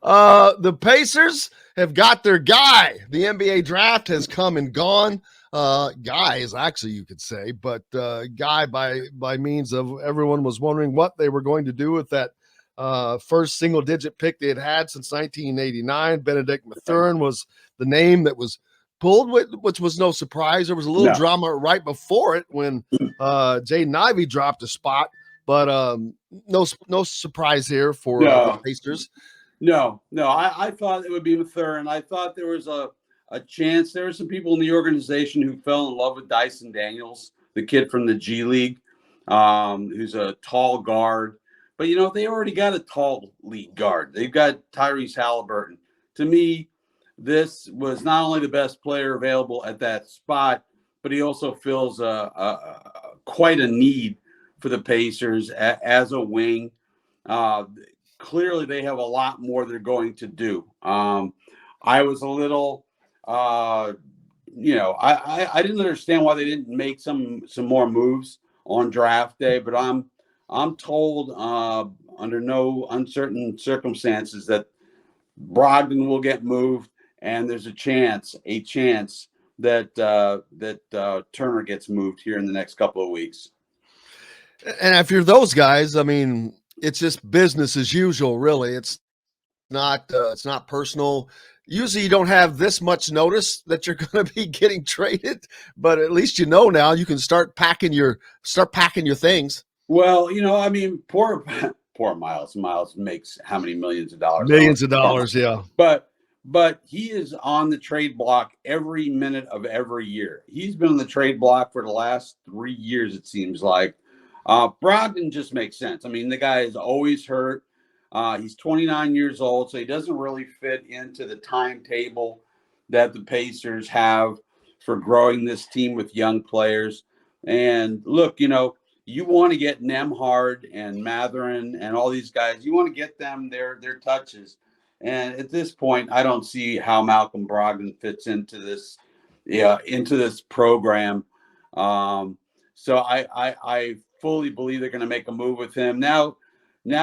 The Pacers have got their guy. The NBA draft has come and gone. Guys, actually, you could say, but guy by means of everyone was wondering what they were going to do with that first single digit pick they had since 1989. Benedict Mathurin was the name that was pulled, which was no surprise. There was a little No. drama right before it when Jaden Ivey dropped a spot, but no surprise here for the No. Pacers. No. I thought it would be Mathurin. I thought there was a chance. There were some people in the organization who fell in love with Dyson Daniels, the kid from the G League, who's a tall guard. But, they already got a tall league guard. They've got Tyrese Halliburton. To me, this was not only the best player available at that spot, but he also fills quite a need for the Pacers as a wing. Clearly, they have a lot more they're going to do. I was a little, I didn't understand why they didn't make some more moves on draft day, but I'm told under no uncertain circumstances that Brogdon will get moved, and there's a chance that Turner gets moved here in the next couple of weeks. And if you're those guys, I mean, it's just business as usual, really. It's not personal. Usually you don't have this much notice that you're going to be getting traded, but at least now you can start packing your things. Well, I mean, poor Miles. Miles makes how many millions of dollars? Millions of dollars, yeah. But he is on the trade block every minute of every year. He's been on the trade block for the last 3 years, it seems like. Brogdon just makes sense. I mean, the guy is always hurt. He's 29 years old, so he doesn't really fit into the timetable that the Pacers have for growing this team with young players. And look, you want to get Nembhard and Mathurin and all these guys. You want to get them their touches. And at this point, I don't see how Malcolm Brogdon fits into this program. So I fully believe they're going to make a move with him. Now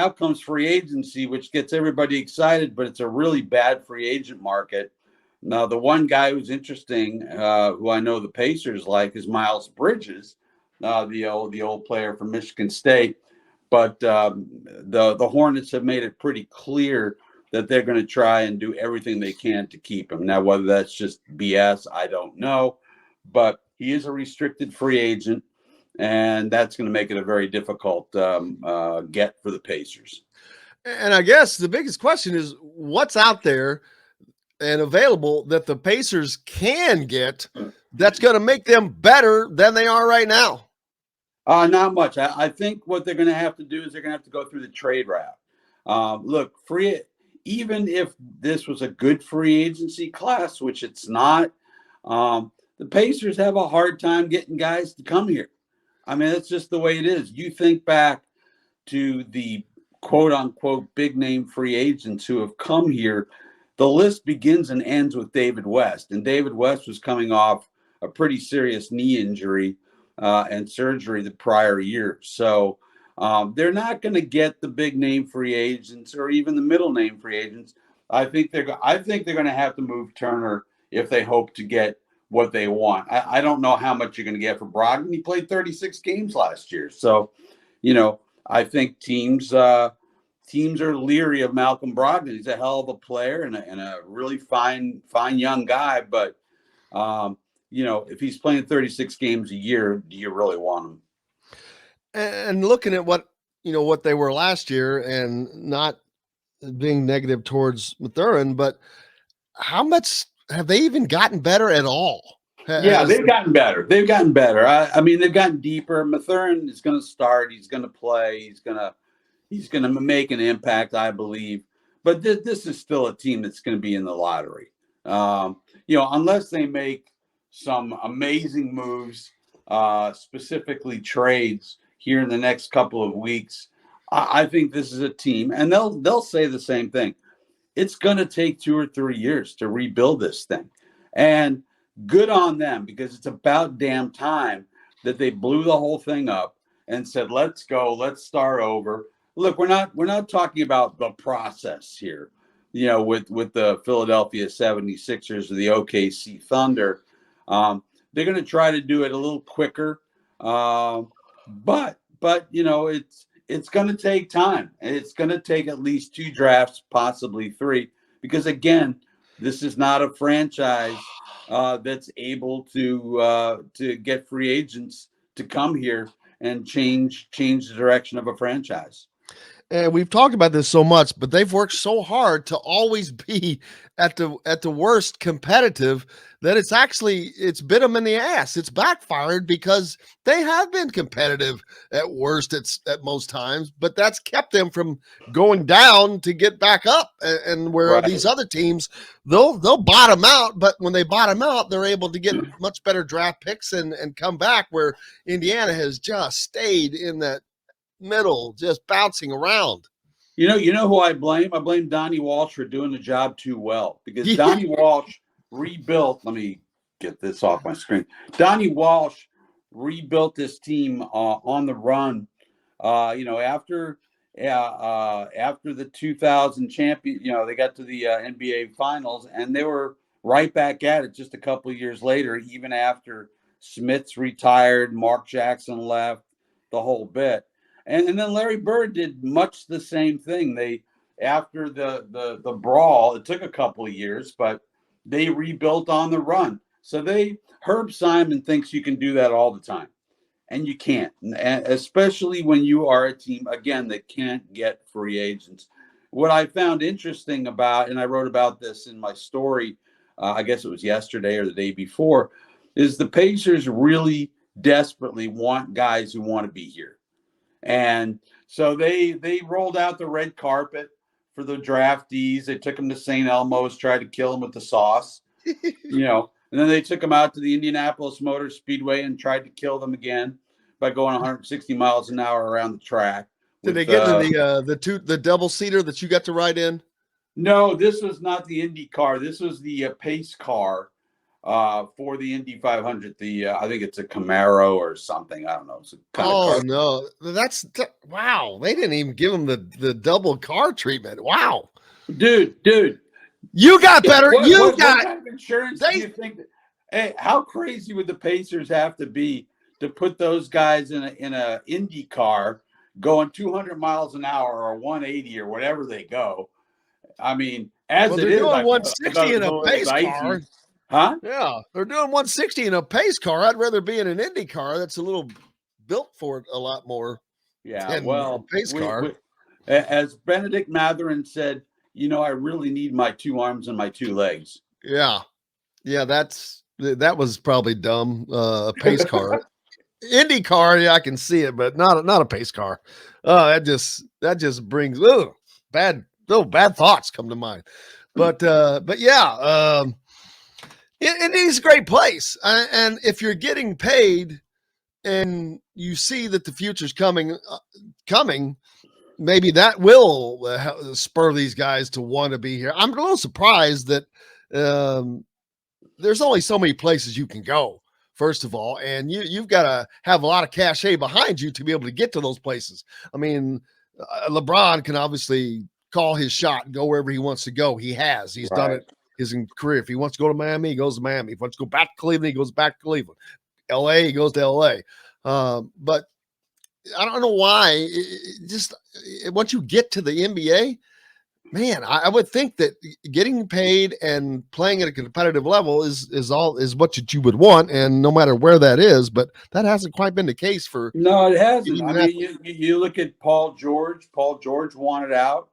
comes free agency, which gets everybody excited, but it's a really bad free agent market. Now, the one guy who's interesting, who I know the Pacers like, is Miles Bridges, the old player from Michigan State. But the Hornets have made it pretty clear that they're going to try and do everything they can to keep him. Now, whether that's just BS, I don't know. But he is a restricted free agent, and that's going to make it a very difficult get for the Pacers. And I guess the biggest question is what's out there and available that the Pacers can get that's going to make them better than they are right now? Not much. I think what they're going to have to do is they're going to have to go through the trade route. Look, even if this was a good free agency class, which it's not, the Pacers have a hard time getting guys to come here. I mean, that's just the way it is. You think back to the quote-unquote big-name free agents who have come here, the list begins and ends with David West. And David West was coming off a pretty serious knee injury and surgery the prior year. So they're not going to get the big-name free agents or even the middle-name free agents. I think they're going to have to move Turner if they hope to get what they want. I don't know how much you're going to get for Brogdon. He played 36 games last year. So, I think teams are leery of Malcolm Brogdon. He's a hell of a player and a really fine young guy. But, if he's playing 36 games a year, do you really want him? And looking at what they were last year and not being negative towards Mathurin, but how much have they even gotten better at all? Yeah, they've gotten better. I mean, they've gotten deeper. Mathurin is going to start. He's going to play. He's going to make an impact, I believe. But this is still a team that's going to be in the lottery. Unless they make some amazing moves, specifically trades here in the next couple of weeks, I think this is a team, and they'll say the same thing. It's going to take 2 or 3 years to rebuild this thing. And good on them, because it's about damn time that they blew the whole thing up and said, let's go, let's start over. Look, we're not talking about the process here. with the Philadelphia 76ers or the OKC Thunder. They're going to try to do it a little quicker. But it's going to take time, and it's going to take at least 2 drafts, possibly 3, because again, this is not a franchise that's able to get free agents to come here and change the direction of a franchise. And we've talked about this so much, but they've worked so hard to always be at the worst competitive that it's bit them in the ass. It's backfired because they have been competitive at worst at most times, but that's kept them from going down to get back up. And where Right. these other teams, they'll bottom out, but when they bottom out, they're able to get much better draft picks and come back, where Indiana has just stayed in that middle, just bouncing around. You know who I blame? I blame Donnie Walsh for doing the job too well, because Yeah. Donnie Walsh rebuilt. Let me get this off my screen. Donnie Walsh rebuilt this team on the run. After the 2000 champion, they got to the NBA Finals, and they were right back at it just a couple of years later, even after Smith's retired, Mark Jackson left, the whole bit. And then Larry Bird did much the same thing. They, after the brawl, it took a couple of years, but they rebuilt on the run. So Herb Simon thinks you can do that all the time, and you can't, and especially when you are a team, again, that can't get free agents. What I found interesting about, and I wrote about this in my story, I guess it was yesterday or the day before, is the Pacers really desperately want guys who want to be here. And so they rolled out the red carpet for the draftees. They took them to St. Elmo's, tried to kill them with the sauce, and then they took them out to the Indianapolis Motor Speedway and tried to kill them again by going 160 miles an hour around the track. Did they get in the double seater that you got to ride in? No, this was not the Indy car. This was the pace car for the Indy 500. I think it's a Camaro or something. I don't know. It's a kind of car. No, wow. They didn't even give him the double car treatment. Wow, dude, you got better. What kind of insurance do you think? Hey, how crazy would the Pacers have to be to put those guys in a Indy car going 200 miles an hour or 180 or whatever they go? I mean, it they're is, doing 160 in a pace car. Huh? Yeah, they're doing 160 in a pace car. I'd rather be in an Indy car that's a little built for it a lot more. Yeah, well, a pace car. As Benedict Mathurin said, I really need my 2 arms and my 2 legs. Yeah, that was probably dumb. A pace car, Indy car, yeah, I can see it, but not a pace car. That just brings bad thoughts come to mind. But yeah. It is a great place. And if you're getting paid and you see that the future's coming, maybe that will spur these guys to want to be here. I'm a little surprised that there's only so many places you can go, first of all, and you've got to have a lot of cachet behind you to be able to get to those places. I mean, LeBron can obviously call his shot and go wherever he wants to go. He's right. Done it his career. If he wants to go to Miami, he goes to Miami. If he wants to go back to Cleveland, he goes back to Cleveland. LA, he goes to LA. But I don't know why. Once you get to the NBA, man, I would think that getting paid and playing at a competitive level is what you would want, and no matter where that is. But that hasn't quite been the case for. No, it hasn't. I mean, you look at Paul George. Paul George wanted out.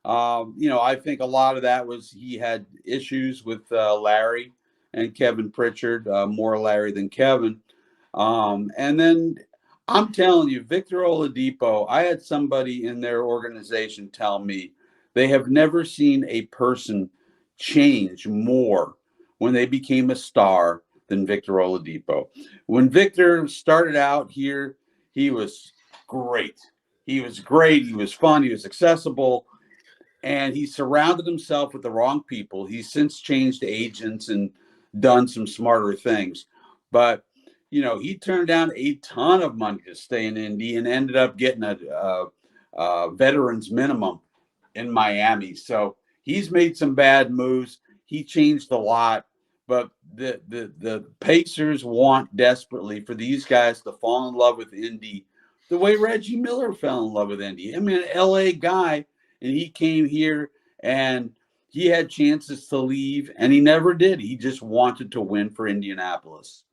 I think a lot of that was he had issues with Larry and Kevin Pritchard, more Larry than Kevin. And then I'm telling you, Victor Oladipo, I had somebody in their organization tell me they have never seen a person change more when they became a star than Victor Oladipo. When Victor started out here, he was great. He was fun. He was accessible. And he surrounded himself with the wrong people. He's since changed agents and done some smarter things. But, he turned down a ton of money to stay in Indy and ended up getting a veteran's minimum in Miami. So He's made some bad moves. He changed a lot, but the Pacers want desperately for these guys to fall in love with Indy the way Reggie Miller fell in love with Indy. I mean, an LA guy, and he came here and he had chances to leave, and he never did. He just wanted to win for Indianapolis.